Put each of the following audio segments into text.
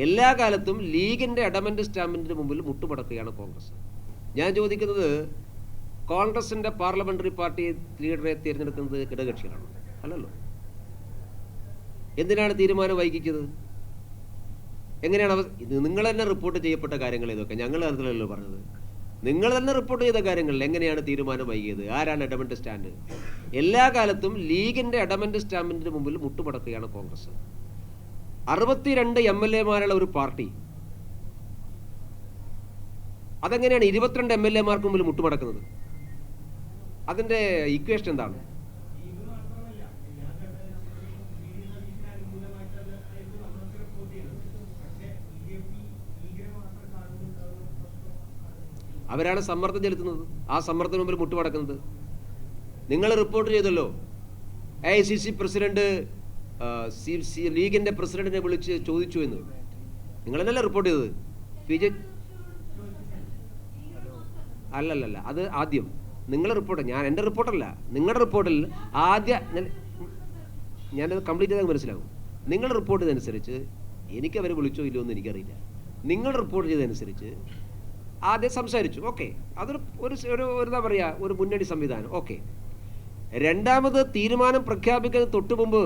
എല്ലാ കാലത്തും ലീഗിൻ്റെ അഡമൻ്റ് സ്റ്റാമ്പിൻ്റെ മുമ്പിൽ മുട്ടുമടക്കുകയാണ് കോൺഗ്രസ്. ഞാൻ ചോദിക്കുന്നത്, കോൺഗ്രസിൻ്റെ പാർലമെൻ്ററി പാർട്ടി ലീഡറെ തിരഞ്ഞെടുക്കുന്നത് ഘടകകക്ഷികളാണ്? അല്ലല്ലോ. എന്തിനാണ് തീരുമാനം വൈകിച്ചത്? എങ്ങനെയാണ് ഇത് നിങ്ങൾ തന്നെ റിപ്പോർട്ട് ചെയ്യപ്പെട്ട കാര്യങ്ങൾ ഇതൊക്കെ? ഞങ്ങൾ അതിലല്ലോ പറഞ്ഞത്. നിങ്ങൾ തന്നെ റിപ്പോർട്ട് ചെയ്ത കാര്യങ്ങളിൽ എങ്ങനെയാണ് തീരുമാനം വൈകിയത്? ആരാണ് അഡമൻ്റ് സ്റ്റാൻഡ്? എല്ലാ കാലത്തും ലീഗിൻ്റെ അഡമൻ്റ് സ്റ്റാമ്പിൻ്റെ മുമ്പിൽ മുട്ടുമടക്കുകയാണ് കോൺഗ്രസ്. 62 MLA-മാരുള്ള ഒരു പാർട്ടി അതെങ്ങനെയാണ് 22 MLA-മാർക്ക് മുമ്പിൽ മുട്ടുമടക്കുന്നത്? അതിൻ്റെ ഇക്വേഷൻ എന്താണ്? അവരാണ് സമ്മർദ്ദം ചെലുത്തുന്നത്, ആ സമ്മർദ്ദത്തിന് മുമ്പിൽ മുട്ടുമടക്കുന്നത്. നിങ്ങൾ റിപ്പോർട്ട് ചെയ്തല്ലോ, AICC പ്രസിഡന്റ് ലീഗിൻ്റെ പ്രസിഡന്റിനെ വിളിച്ച് ചോദിച്ചു എന്ന്. നിങ്ങളെന്നല്ലേ റിപ്പോർട്ട് ചെയ്തത്? അല്ലല്ല, അത് ആദ്യം നിങ്ങൾ റിപ്പോർട്ട്, ഞാൻ എൻ്റെ റിപ്പോർട്ടല്ല, നിങ്ങളുടെ റിപ്പോർട്ടിൽ ഞാനത് കംപ്ലീറ്റ് ചെയ്താൽ മനസ്സിലാവും. നിങ്ങൾ റിപ്പോർട്ട് ചെയ്തതനുസരിച്ച് എനിക്ക് അവരെ വിളിച്ചോ ഇല്ലയോ എന്ന് എനിക്കറിയില്ല. നിങ്ങൾ റിപ്പോർട്ട് ചെയ്തതനുസരിച്ച് ആദ്യം സംസാരിച്ചു, ഓക്കെ, അതൊരു എന്താ പറയുക, ഒരു മുന്നണി സംവിധാനം, ഓക്കെ. രണ്ടാമത് തീരുമാനം പ്രഖ്യാപിക്കുന്നതിന് തൊട്ട് മുമ്പ്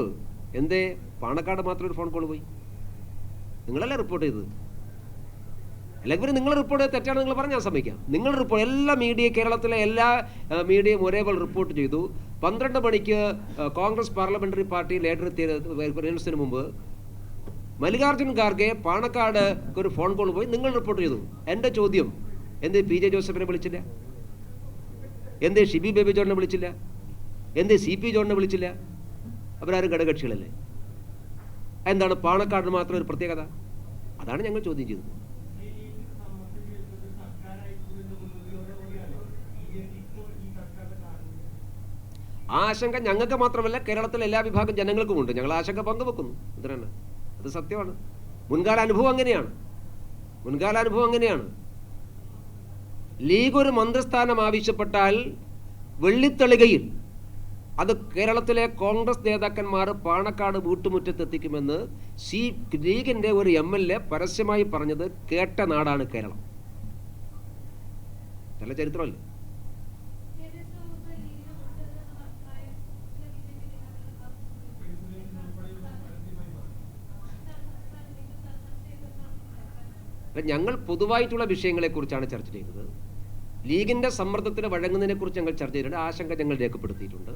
എന്തേ പാണക്കാട് മാത്രം ഒരു ഫോൺ കോൾ പോയി? നിങ്ങളല്ലേ റിപ്പോർട്ട് ചെയ്തത്? അല്ലെങ്കിൽ നിങ്ങൾ റിപ്പോർട്ട് ചെയ്ത് തെറ്റാണ് നിങ്ങൾ പറഞ്ഞാൽ സമ്മതിക്കാം. നിങ്ങൾ റിപ്പോർട്ട് എല്ലാ കേരളത്തിലെ എല്ലാ മീഡിയയും ഒരേപോലെ റിപ്പോർട്ട് ചെയ്തു. 12 മണിക്ക് കോൺഗ്രസ് പാർലമെൻ്ററി പാർട്ടി ലീഡർ തിരഞ്ഞെടുപ്പിന് മുമ്പ് മല്ലികാർജ്ജുൻ ഖാർഗെ പാണക്കാട് ഒരു ഫോൺ കോൾ പോയി, നിങ്ങൾ റിപ്പോർട്ട് ചെയ്തു. എൻ്റെ ചോദ്യം, എന്തേ PJ ജോസഫിനെ വിളിച്ചില്ല? എന്തേ ഷിബി ബേബി ജോണിനെ വിളിച്ചില്ല? എന്തേ CP ജോണിനെ വിളിച്ചില്ല? അവരാരും ഘടകകക്ഷികളല്ലേ? എന്താണ് പാണക്കാടിന് മാത്രം ഒരു പ്രത്യേകത? അതാണ് ഞങ്ങൾ ചോദ്യം ചെയ്തത്. ആശങ്ക ഞങ്ങൾക്ക് മാത്രമല്ല, കേരളത്തിലെ എല്ലാ വിഭാഗം ജനങ്ങൾക്കുമുണ്ട്. ഞങ്ങൾ ആശങ്ക പങ്കുവെക്കുന്നു. ഇതിനാണ്, അത് സത്യമാണ്. മുൻകാല അനുഭവം അങ്ങനെയാണ്. ലീഗ് ഒരു മന്ത്രിസ്ഥാനം ആവശ്യപ്പെട്ടാൽ വെള്ളിത്തളികയിൽ അത് കേരളത്തിലെ കോൺഗ്രസ് നേതാക്കന്മാർ പാണക്കാട് വീട്ടുമുറ്റത്തെത്തിക്കുമെന്ന് ലീഗിൻ്റെ ഒരു MLA പരസ്യമായി പറഞ്ഞത് കേട്ട നാടാണ് കേരളം. നല്ല ചരിത്രമല്ലേ? ഞങ്ങൾ പൊതുവായിട്ടുള്ള വിഷയങ്ങളെക്കുറിച്ചാണ് ചർച്ച ചെയ്തത്. ലീഗിൻ്റെ സമ്മർദ്ദത്തിന് വഴങ്ങുന്നതിനെക്കുറിച്ച് ഞങ്ങൾ ചർച്ച ചെയ്തിട്ടുണ്ട്. ആശങ്ക ഞങ്ങൾ രേഖപ്പെടുത്തിയിട്ടുണ്ട്.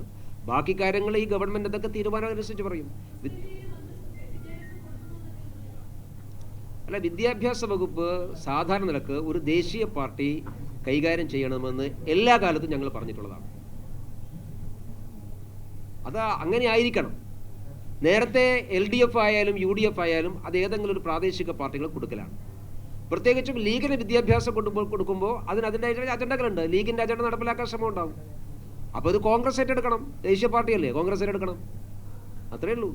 ബാക്കി കാര്യങ്ങൾ ഈ ഗവൺമെൻറ് അതൊക്കെ തീരുമാനം അനുസരിച്ച് പറയും. അല്ല, വിദ്യാഭ്യാസ വകുപ്പ് സാധാരണ നിലക്ക് ഒരു ദേശീയ പാർട്ടി കൈകാര്യം ചെയ്യണമെന്ന് എല്ലാ കാലത്തും ഞങ്ങൾ പറഞ്ഞിട്ടുള്ളതാണ്. അത് അങ്ങനെ ആയിരിക്കണം. നേരത്തെ LDF ആയാലും UDF ആയാലും അത് ഏതെങ്കിലും ഒരു പ്രാദേശിക പാർട്ടികൾ കൊടുക്കലാണ്. പ്രത്യേകിച്ചും ലീഗിന് വിദ്യാഭ്യാസം കൊടുക്കുമ്പോൾ അതിൻ്റെ അജണ്ടകളുണ്ട്. ലീഗിൻ്റെ അജണ്ട നടപ്പിലാക്കാൻ ശ്രമം ഉണ്ടാവും. അപ്പോൾ ഇത് കോൺഗ്രസ് ഏറ്റെടുക്കണം. ദേശീയ പാർട്ടിയല്ലേ, കോൺഗ്രസ് ഏറ്റെടുക്കണം. അത്രയേ ഉള്ളൂ.